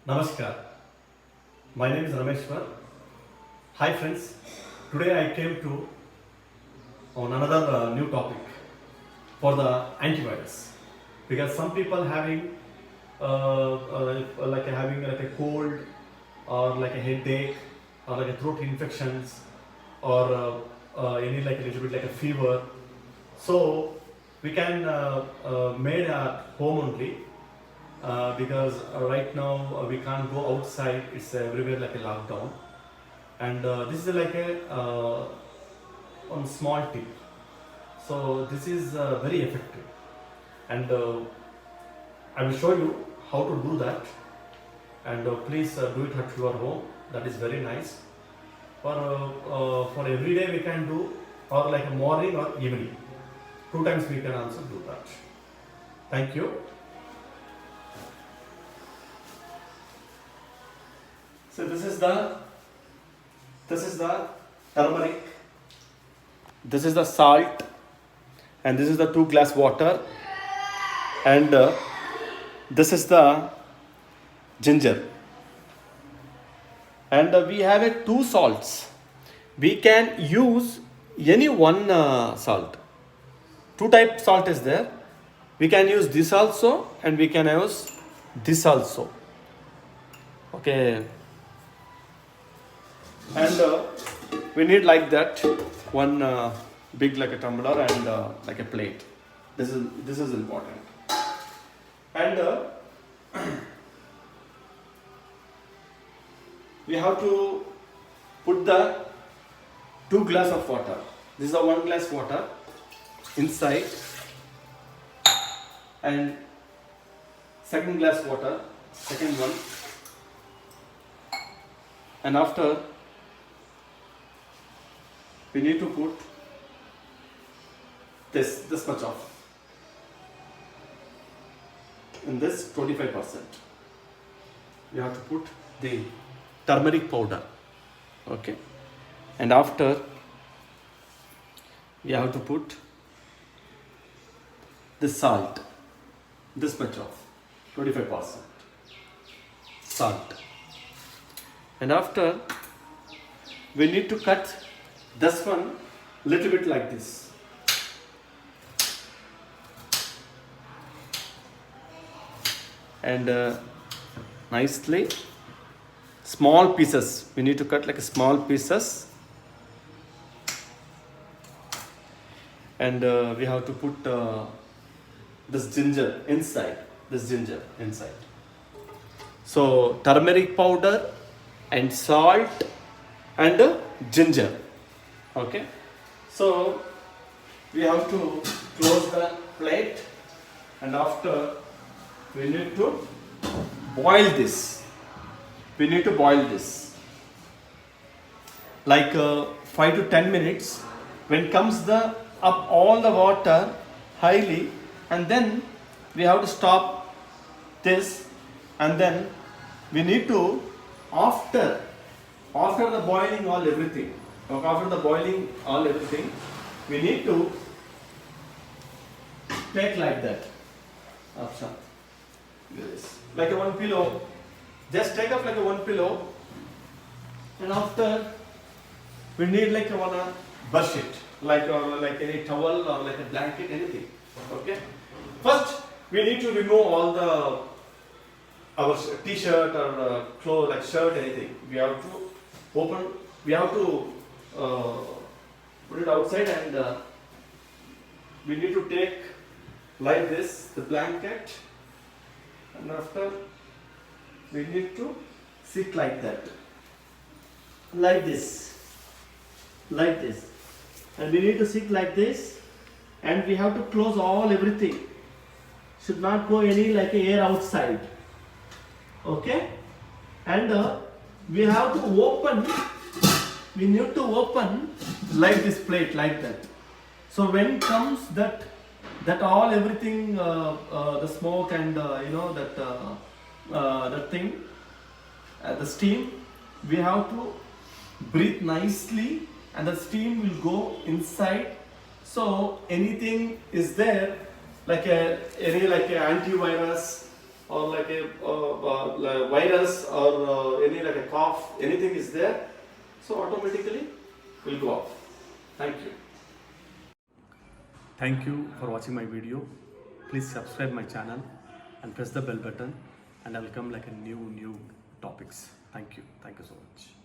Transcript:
Namaskar. My name is Rameshwar. Hi friends. Today I came to on another new topic for the antivirus because some people having having like a cold or like a headache or like a throat infections or any like a little bit like a fever. So we can made at home only because right now we can't go outside. It's everywhere like a lockdown, and this is like a one small tip. So this is very effective, and I will show you how to do that. And please do it at your home. That is very nice. For every day we can do, or like a morning or evening. 2 times we can also do that. Thank you. So this is the turmeric, this is the salt, and this is the 2 glass water, and this is the ginger, and we have a 2 salts. We can use any one salt. 2 type salt is there. We can use this also, and we can use this also. Okay. And we need like that one big like a tumbler and like a plate. This is important. And we have to put the 2 glass of water. This is a 1 glass water inside, and second glass water, second one, and after we need to put this much of in this 25%. We have to put the turmeric powder, okay, and after we have to put the salt, this much of 25% salt, and after we need to cut this one little bit like this, and nicely small pieces. We need to cut like small pieces, and we have to put this ginger inside. So turmeric powder and salt and ginger. Okay, so we have to close the plate, and after we need to boil this. Like 5 to 10 minutes. When comes the up all the water highly, and then we have to stop this, and then we need to after the boiling all everything. After the boiling all everything, we need to take like that. Like a one pillow. Just take up like a one pillow, and after we need like a one brush it, like any towel or like a blanket, anything. Okay. First, we need to remove all our t-shirt or clothes like shirt, anything. We have to open. We have to put it outside, and we need to take like this the blanket, and after we need to sit like that, like this, and we need to sit like this, and we have to close all everything. Should not go any like air outside. Okay, and we have to open. We need to open like this plate, like that. So when comes that all everything, the smoke and that thing, the steam, we have to breathe nicely, and the steam will go inside. So anything is there, like any like a antivirus or like a like virus or any like a cough, anything is there, so automatically will go off. Thank you. Thank you for watching my video. Please subscribe my channel and press the bell button, and I will come like a new topics. Thank you so much.